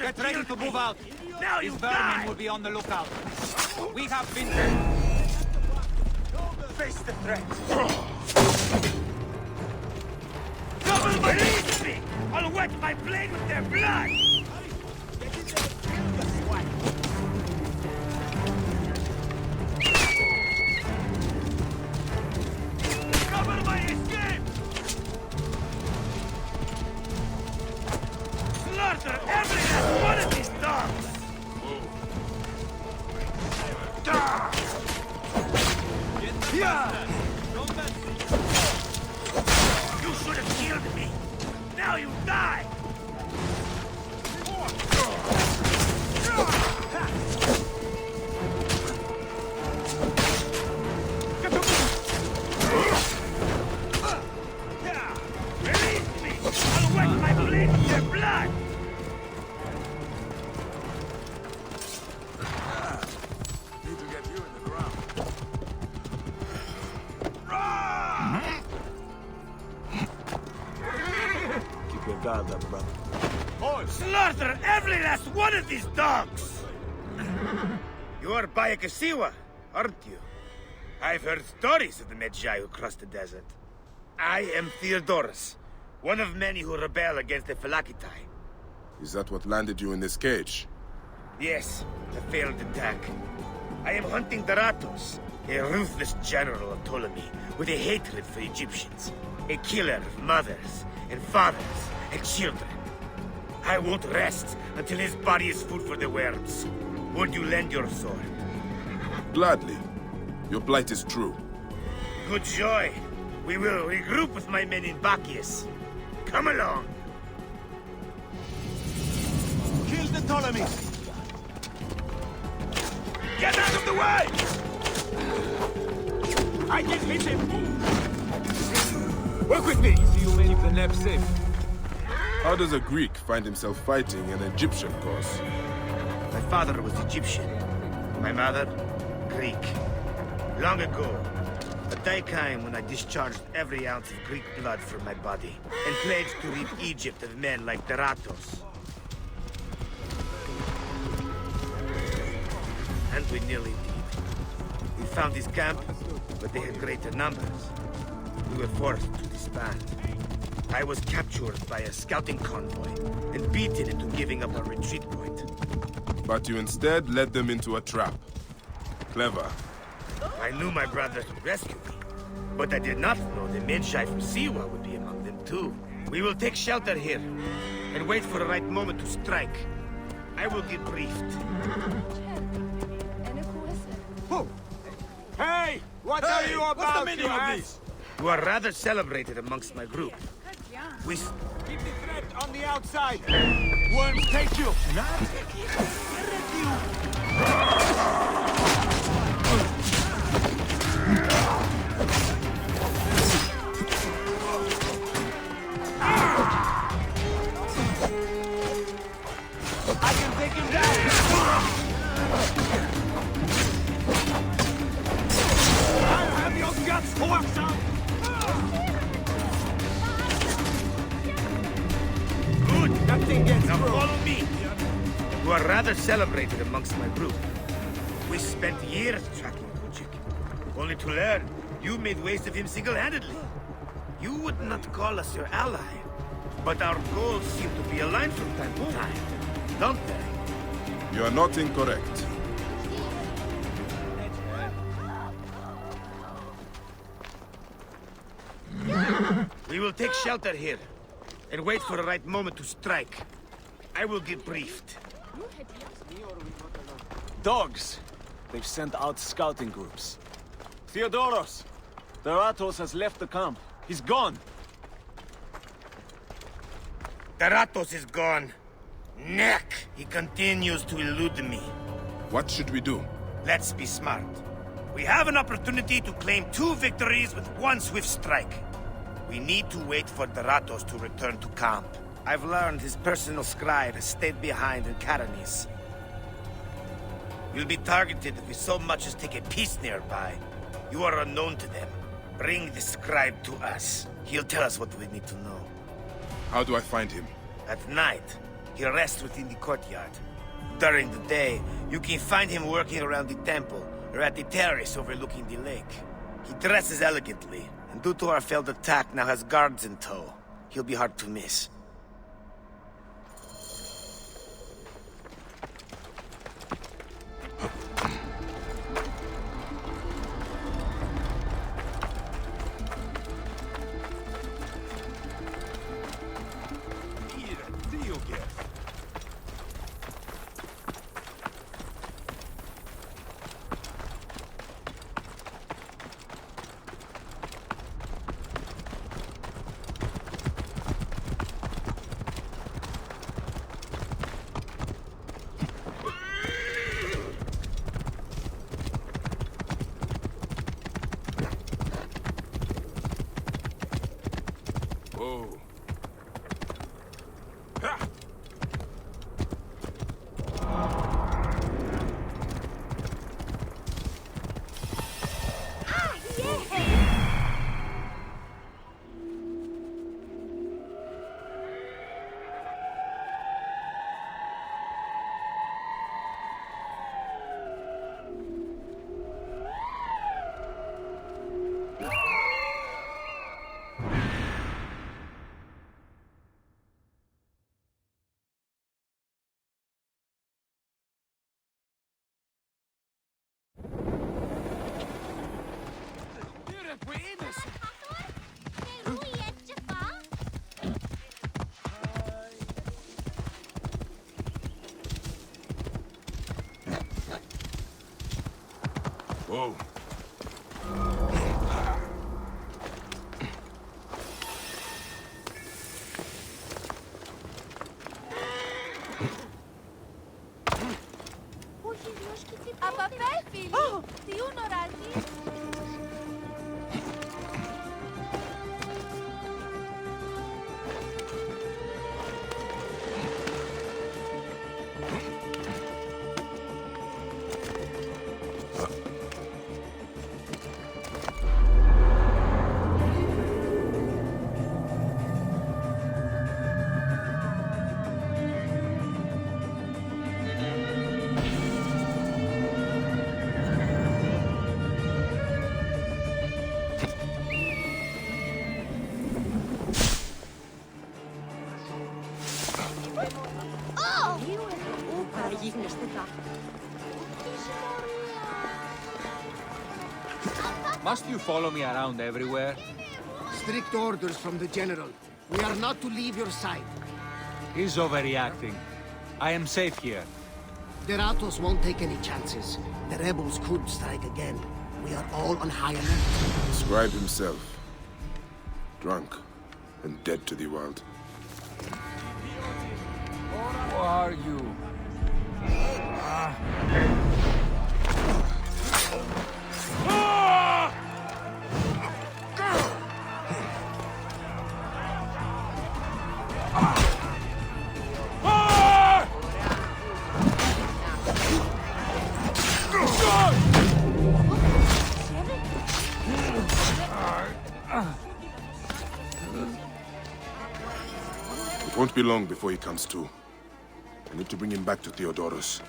Get ready to move out. Now These you vermin die! will be on the lookout. We have been... Face the threat! Double release me! I'll wet my blade with their blood! Cover my escape! Slaughter every last one of these dogs! You should have killed me! Now you die! Release me! I'll wet my blade with their blood! Need to get you in the ground. Keep your guard up, brother. Slaughter every last one of these dogs! You are Bayek, aren't you? I've heard stories of the Medjay who crossed the desert. I am Theodorus, one of many who rebel against the Phylakitai. Is that what landed you in this cage? Yes, a failed attack. I am hunting Daratos, a ruthless general of Ptolemy with a hatred for Egyptians. A killer of mothers and fathers and children. I won't rest until his body is food for the worms. Would you lend your sword? Gladly. Your plight is true. Good joy. We will regroup with my men in Bacchius. Come along. Kill the Ptolemies! Get out of the way! I can hit him! Work with me! See you keep the neb safe. How does a Greek find himself fighting an Egyptian cause? My father was Egyptian. My mother, Greek. Long ago, a day came when I discharged every ounce of Greek blood from my body and pledged to rid Egypt of men like Daratos. And we nearly did. We found his camp, but they had greater numbers. We were forced to disband. I was captured by a scouting convoy and beaten into giving up our retreat point. But you instead led them into a trap. Clever. I knew my brothers would rescue me, but I did not know the Medjay from Siwa would be among them too. We will take shelter here and wait for the right moment to strike. I will get briefed. Hey! What are you about, what's the meaning you of ass? this? You are rather celebrated amongst my group. We... Keep the threat on the outside! Worms take you! I can take him down! I'll have your guts for some! Good! Nothing gets Now through. follow me! You are rather celebrated amongst my group. We spent years tracking Kujik, only to learn you made waste of him single-handedly. You would not call us your ally, but our goals seem to be aligned from time to time, don't they? You are not incorrect. We will take shelter here, and wait for the right moment to strike. I will get briefed. Dogs. They've sent out scouting groups. Theodoros! Daratos has left the camp. He's gone. Daratos is gone. Neck! He continues to elude me. What should we do? Let's be smart. We have an opportunity to claim 2 victories with 1 swift strike. We need to wait for Daratos to return to camp. I've learned his personal scribe has stayed behind in Karanis. You'll be targeted if we so much as take a piece nearby. You are unknown to them. Bring the scribe to us. He'll tell us what we need to know. How do I find him? At night, He rests within the courtyard. During the day, you can find him working around the temple or at the terrace overlooking the lake. He dresses elegantly, and due to our failed attack, now has guards in tow. He'll be hard to miss. Whoa. Whoa. Must you follow me around everywhere? Strict orders from the General. We are not to leave your side. He's overreacting. I am safe here. The Ratos won't take any chances. The rebels could strike again. We are all on high alert. The scribe himself. Drunk and dead to the world. Who are you? It won't be long before he comes to. I need to bring him back to Theodoros.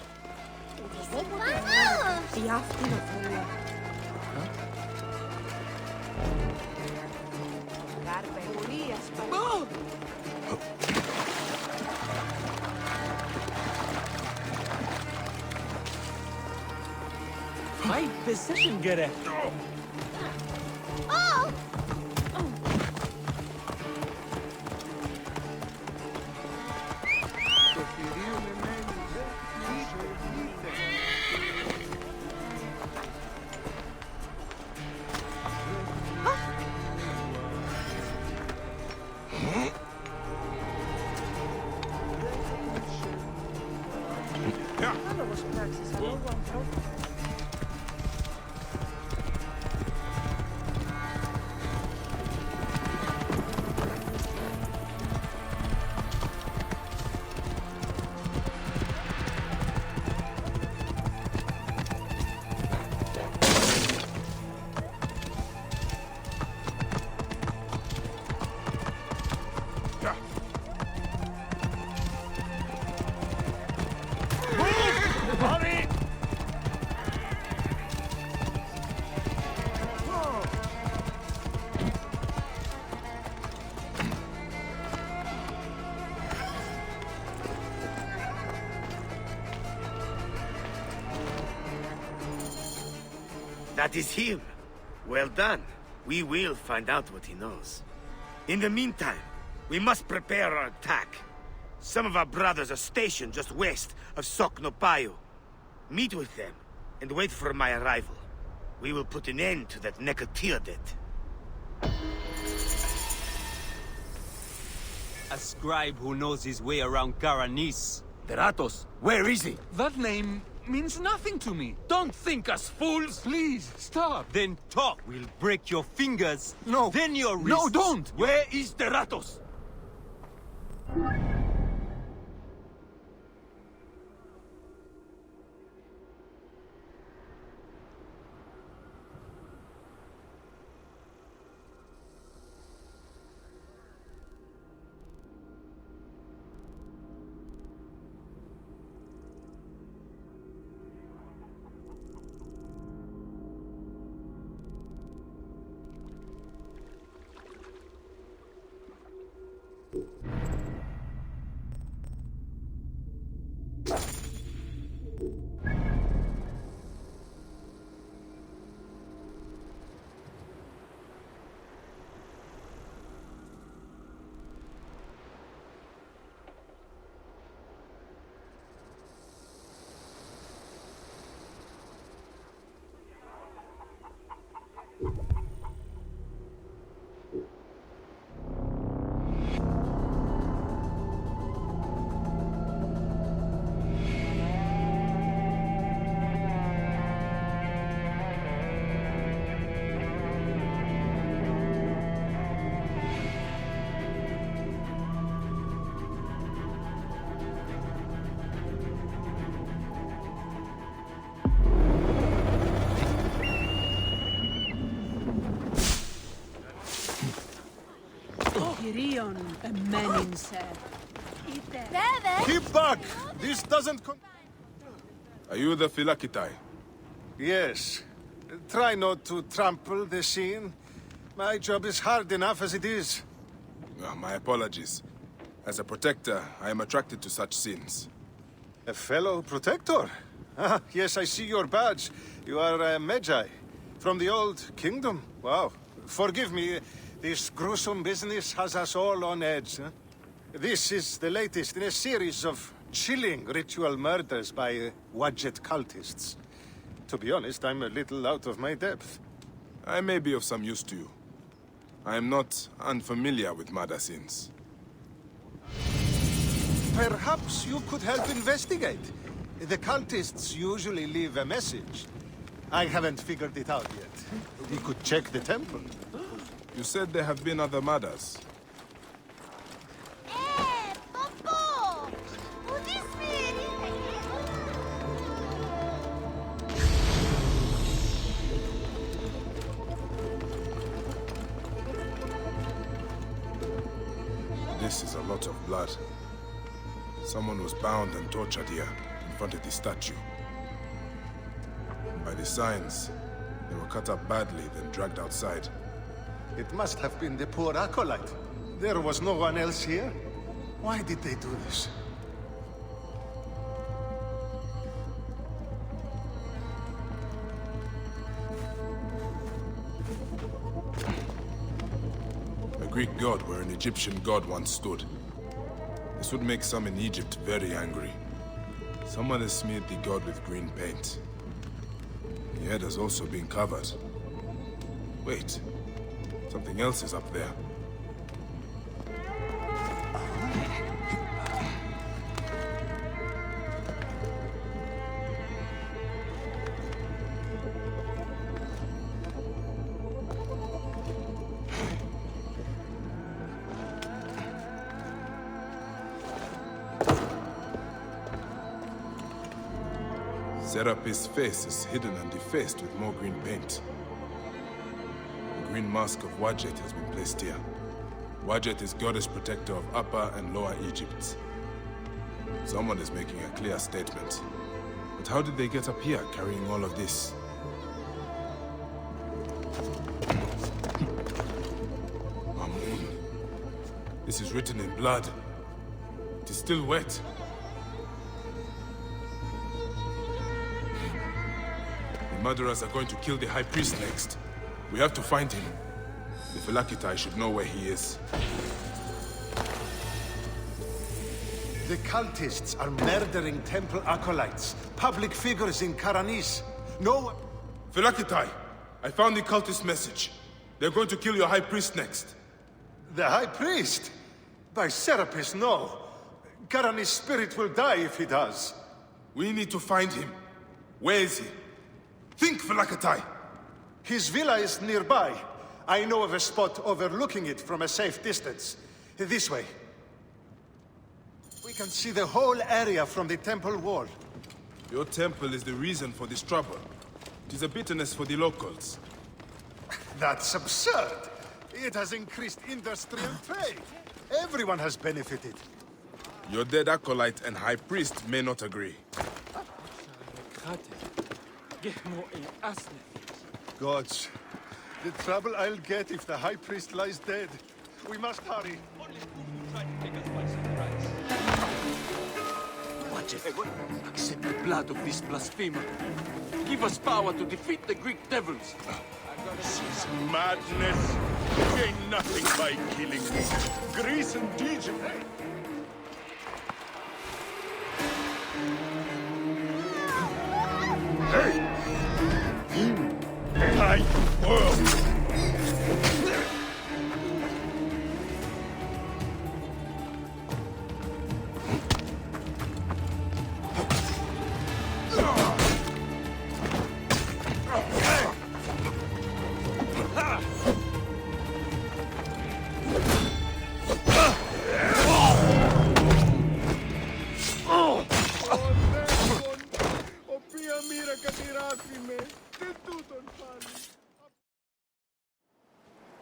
My position, Gere. That is him. Well done. We will find out what he knows. In the meantime, we must prepare our attack. Some of our brothers are stationed just west of Soknopayu. Meet with them, and wait for my arrival. We will put an end to that Nekatiodet. A scribe who knows his way around Karanis. Deratos, where is he? That name means nothing to me. Don't think us fools. Please, stop. Then talk. We'll break your fingers. No. Then your wrists. No, don't! Where is Deratos? Girion, a menin ser. Keep back! This doesn't Are you the Philakitai? Yes. Try not to trample the scene. My job is hard enough as it is. My apologies. As a protector, I am attracted to such scenes. A fellow protector? Ah, yes, I see your badge. You are a Magi. From the old kingdom? Wow. Forgive me, this gruesome business has us all on edge. Huh? This is the latest in a series of chilling ritual murders by Wadjet cultists. To be honest, I'm a little out of my depth. I may be of some use to you. I am not unfamiliar with murder scenes. Perhaps you could help investigate. The cultists usually leave a message. I haven't figured it out yet. We could check the temple. You said there have been other murders. This is a lot of blood. Someone was bound and tortured here, in front of the statue. By the signs, they were cut up badly, then dragged outside. It must have been the poor acolyte. There was no one else here. Why did they do this? A Greek god where an Egyptian god once stood. This would make some in Egypt very angry. Someone has smeared the god with green paint. The head has also been covered. Wait, something else is up there. Serapis' face is hidden and defaced with more green paint. The green mask of Wadjet has been placed here. Wadjet is goddess protector of Upper and Lower Egypt. Someone is making a clear statement. But how did they get up here carrying all of this? Mamun. This is written in blood. It is still wet. murderers are going to kill the High Priest next. We have to find him. The Phylakitai should know where he is. The cultists are murdering temple acolytes, public figures in Karanis. No one... Phylakitai! I found the cultist message. They're going to kill your High Priest next. The High Priest? By Serapis, no. Karanis' spirit will die if he does. We need to find him. Where is he? Think, Phylakitai! His villa is nearby. I know of a spot overlooking it from a safe distance. This way. We can see the whole area from the temple wall. Your temple is the reason for this trouble. It is a bitterness for the locals. That's absurd. It has increased industry and trade. Everyone has benefited. Your dead acolyte and High Priest may not agree. Gods, the trouble I'll get if the High Priest lies dead. We must hurry. Watch it. Accept the blood of this blasphemer. Give us power to defeat the Greek devils. This is madness. Gain nothing by killing me. Greece and Egypt. Hey! My world!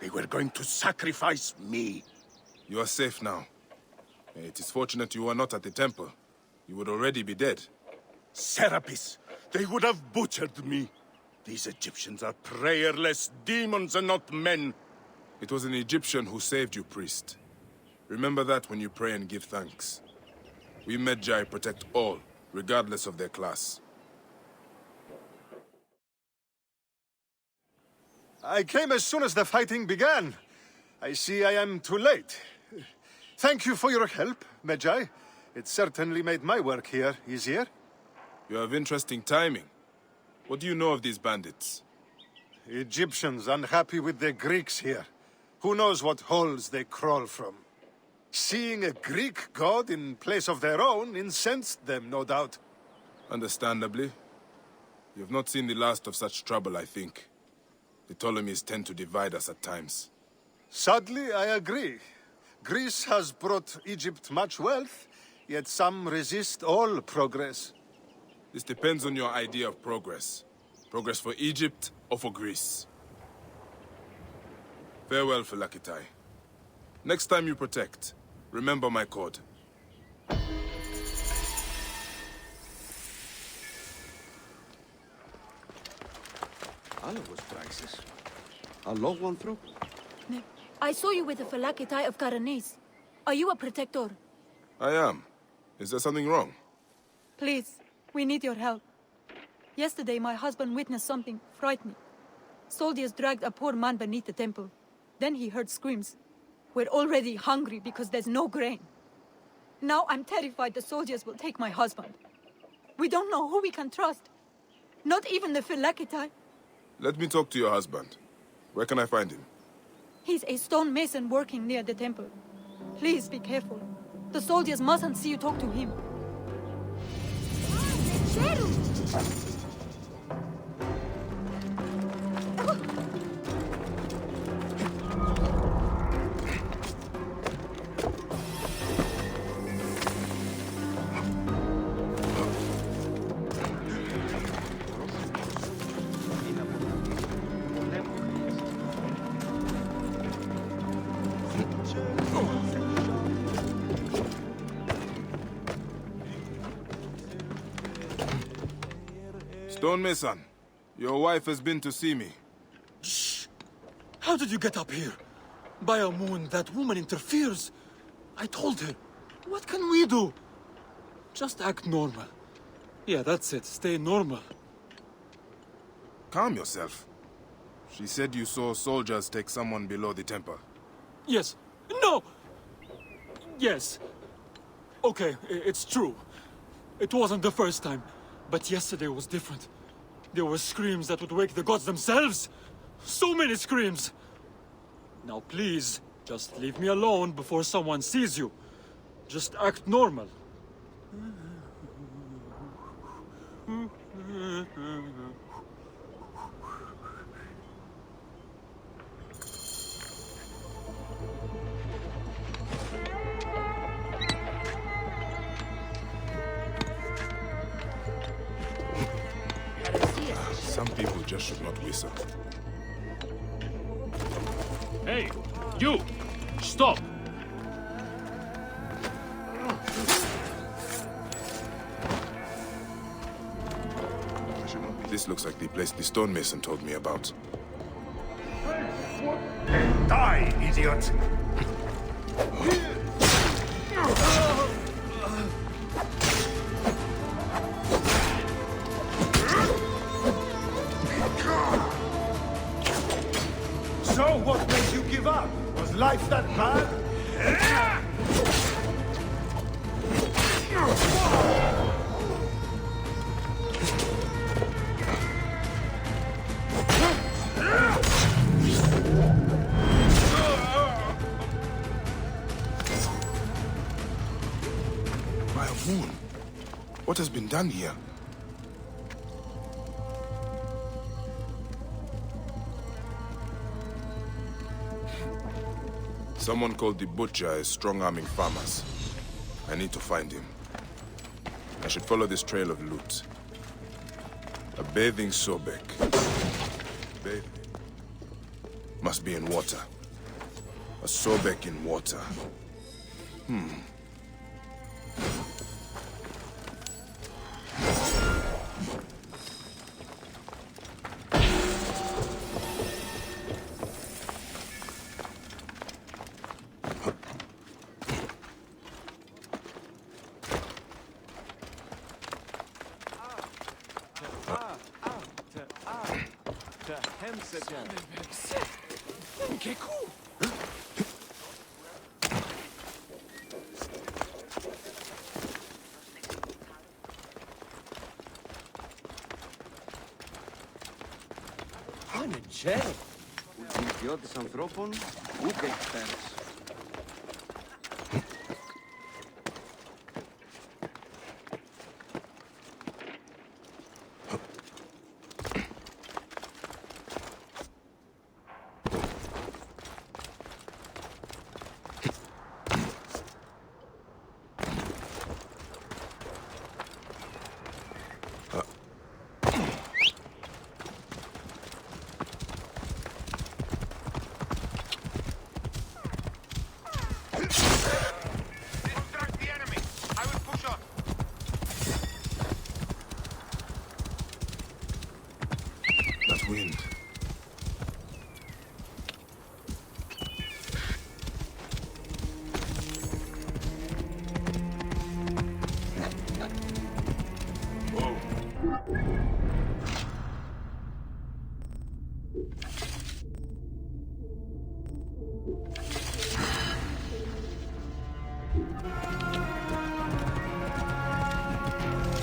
They were going to sacrifice me. You are safe now. It is fortunate you are not at the temple. You would already be dead. Serapis, they would have butchered me. These Egyptians are prayerless demons and not men. It was an Egyptian who saved you, priest. Remember that when you pray and give thanks. We Magi protect all, regardless of their class. I came as soon as the fighting began. I see I am too late. Thank you for your help, Magi. It certainly made my work here easier. You have interesting timing. What do you know of these bandits? Egyptians unhappy with the Greeks here. Who knows what holes they crawl from? Seeing a Greek god in place of their own incensed them, no doubt. Understandably. You have not seen the last of such trouble, I think. The Ptolemies tend to divide us at times. Sadly, I agree. Greece has brought Egypt much wealth, yet some resist all progress. This depends on your idea of progress. Progress for Egypt or for Greece. Farewell, Phylakitai. Next time you protect, remember my code. Was prices. A low one through? I saw you with the Phylakitai of Karanis. Are you a protector? I am. Is there something wrong? Please, we need your help. Yesterday, my husband witnessed something frightening. Soldiers dragged a poor man beneath the temple. Then he heard screams. We're already hungry because there's no grain. Now I'm terrified the soldiers will take my husband. We don't know who we can trust. Not even the Phylakitai. Let me talk to your husband. Where can I find him? He's a stonemason working near the temple. Please be careful. The soldiers mustn't see you talk to him. Stonemason, your wife has been to see me. Shh! How did you get up here? By a moon, that woman interferes. I told her. What can we do? Just act normal. Yeah, that's it. Stay normal. Calm yourself. She said you saw soldiers take someone below the temple. Yes. No! Yes. Okay, it's true. It wasn't the first time. But yesterday was different. There were screams that would wake the gods themselves. So many screams. Now please, just leave me alone before someone sees you. Just act normal. Some people just should not whistle. Hey, you! Stop! This looks like the place the stonemason told me about. Die, idiot! So, what made you give up? Was life that bad? Faiyum, what has been done here? Someone called the Butcher is strong-arming farmers. I need to find him. I should follow this trail of loot. A bathing Sobek. Bathing. Must be in water. A Sobek in water. Ιδιώτης ανθρώπων, ούτε εκπέρας. Wind.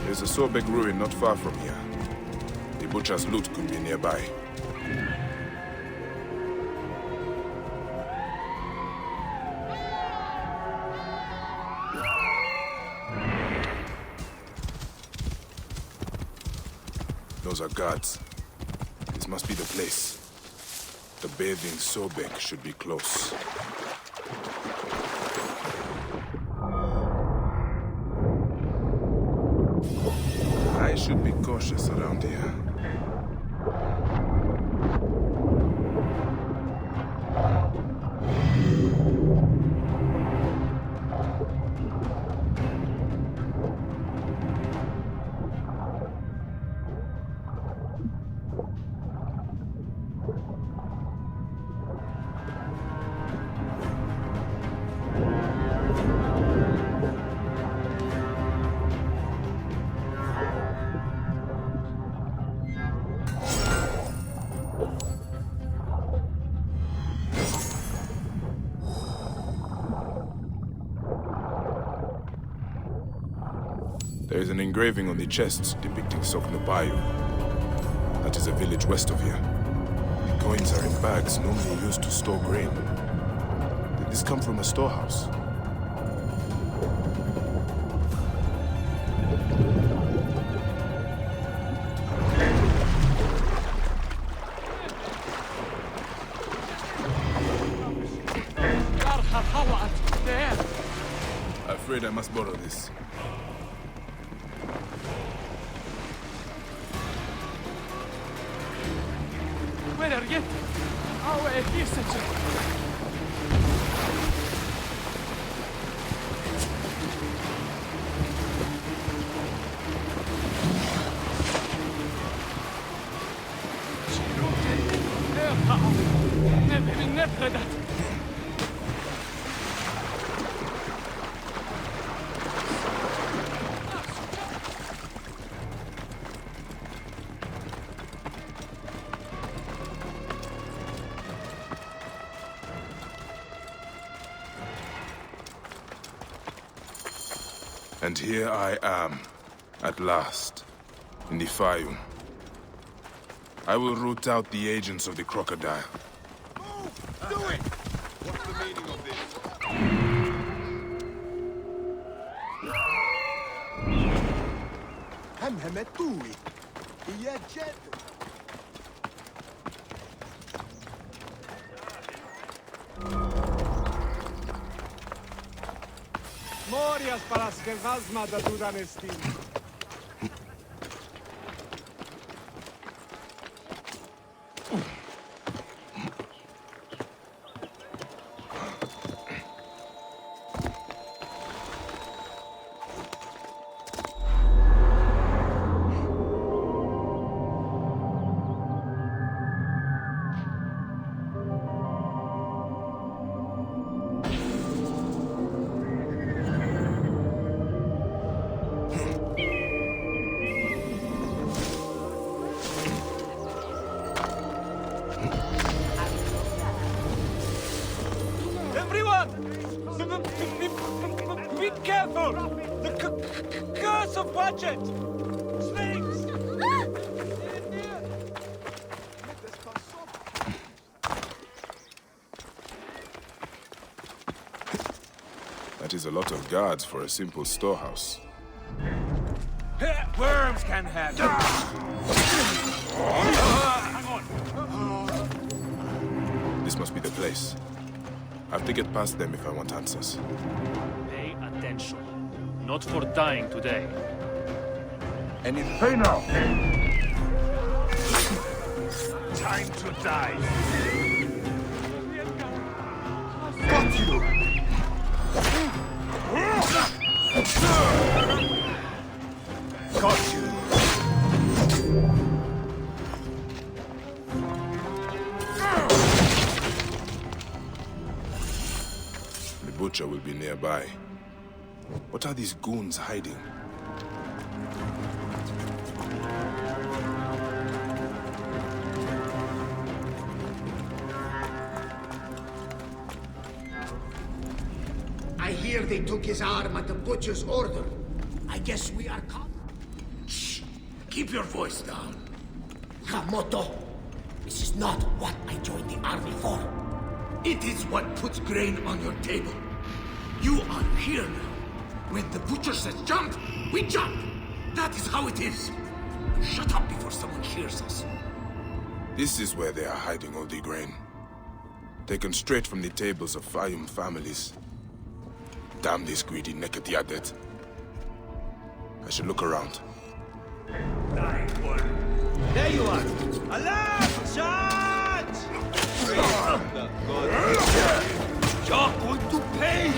There's a Sobek ruin not far from here. The Butcher's loot could be nearby. Those are guards. This must be the place. The bathing Sobek should be close. I should be cautious around here. There is an engraving on the chest depicting Bayek. That is a village west of here. The coins are in bags normally used to store grain. Did this come from a storehouse? I'm afraid I must borrow this. Where are you? Oh, here's such a... And here I am, at last, in the Faiyum. I will root out the agents of the crocodile. Move! Do it! What's the meaning of this? Morias para las que vas madaduran estim. Be careful! The curse of budget! Snakes! That is a lot of guards for a simple storehouse. Worms can have it. Hang on. This must be the place. I have to get past them if I want answers. Pay attention. Not for dying today. Any pay now! Time to die. Got you! Got you! The butcher will be nearby. What are these goons hiding? I hear they took his arm at the butcher's order. I guess we are caught. Shh! Keep your voice down. Yamoto, this is not what I joined the army for. It is what puts grain on your table. You are here now. When the butcher says jump, we jump. That is how it is. Shut up before someone hears us. This is where they are hiding all the grain. Taken straight from the tables of Faiyum families. Damn this greedy naked yadet. I should look around. There you are! Alarm! Charge! You're going to pay!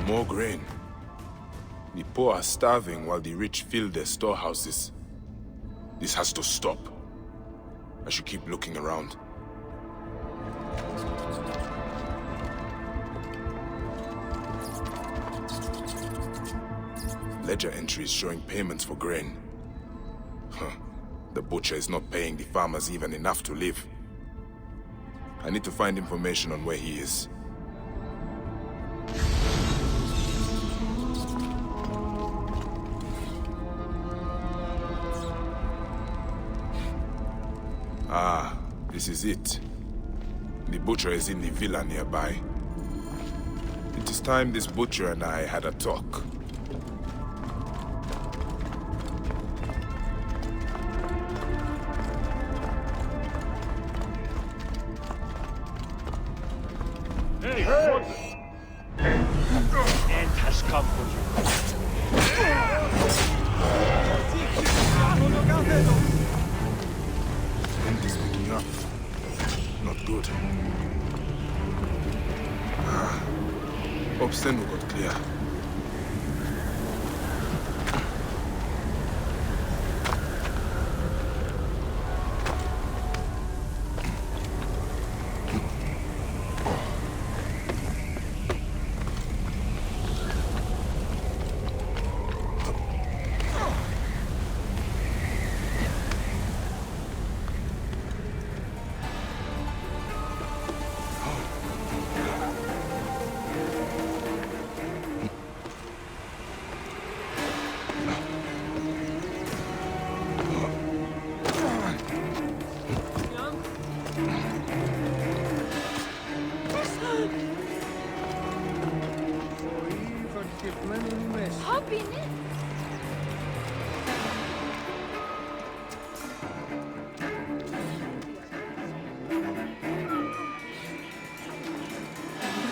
More grain. The poor are starving while the rich fill their storehouses. This has to stop. I should keep looking around. Ledger entries showing payments for grain. Huh. The butcher is not paying the farmers even enough to live. I need to find information on where he is. Ah, this is it. The butcher is in the villa nearby. It is time this butcher and I had a talk. Hey, what? End has come for you. Wind is picking up. Not good. Hope Sen will got clear.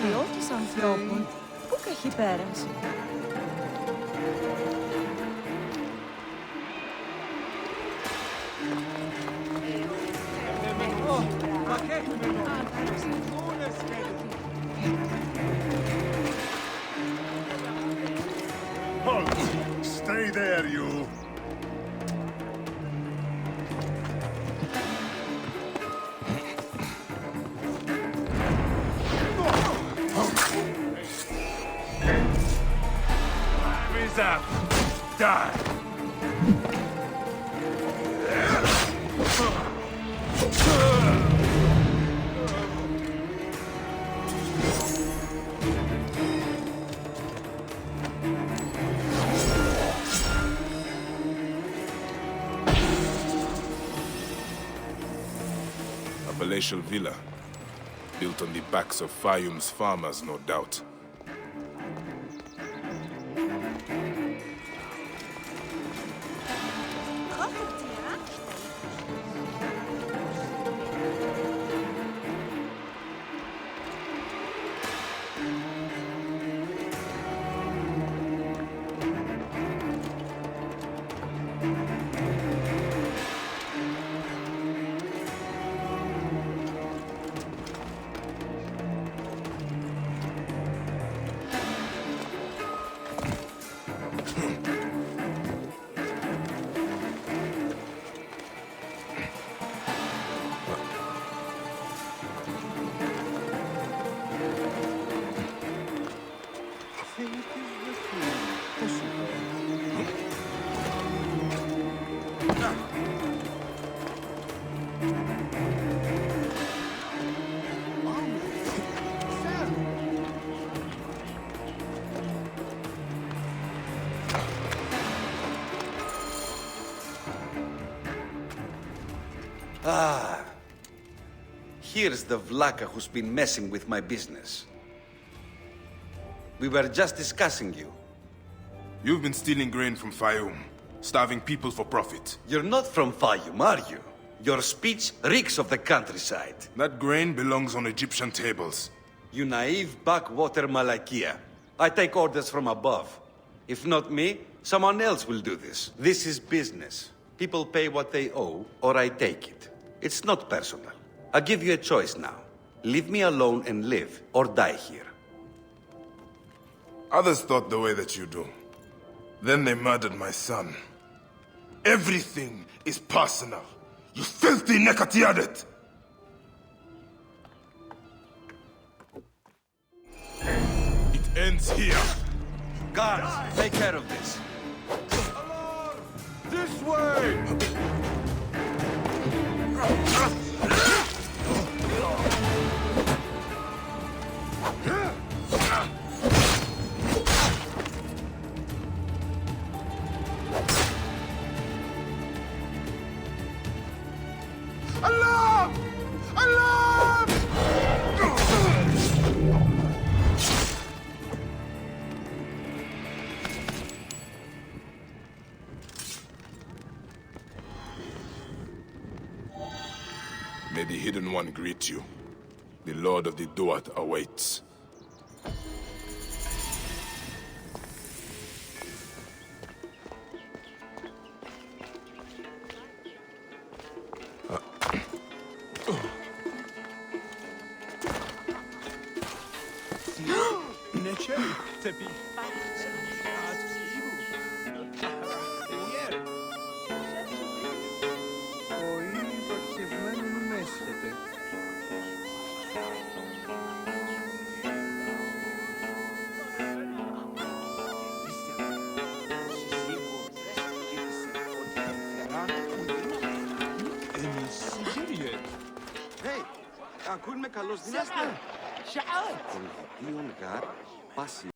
Διώτης ανθρώπων, πού και έχει πέρασει. Halt! Stay there, you! Is up! Die! A palatial villa, built on the backs of Faiyum's farmers, no doubt. Ah. Here's the Vlaka who's been messing with my business. We were just discussing you. You've been stealing grain from Faiyum, starving people for profit. You're not from Faiyum, are you? Your speech reeks of the countryside. That grain belongs on Egyptian tables. You naive backwater Malakia. I take orders from above. If not me, someone else will do this. This is business. People pay what they owe, or I take it. It's not personal. I give you a choice now. Leave me alone and live, or die here. Others thought the way that you do. Then they murdered my son. Everything is personal. You filthy Nekatiadet! It ends here. Guards, take care of this. This way! Alarm! Alarm! May the Hidden One greet you. The Lord of the Duat awaits. Hey, ακούν με καλώς δυνάστε. Τον hedίον γάρ, πάση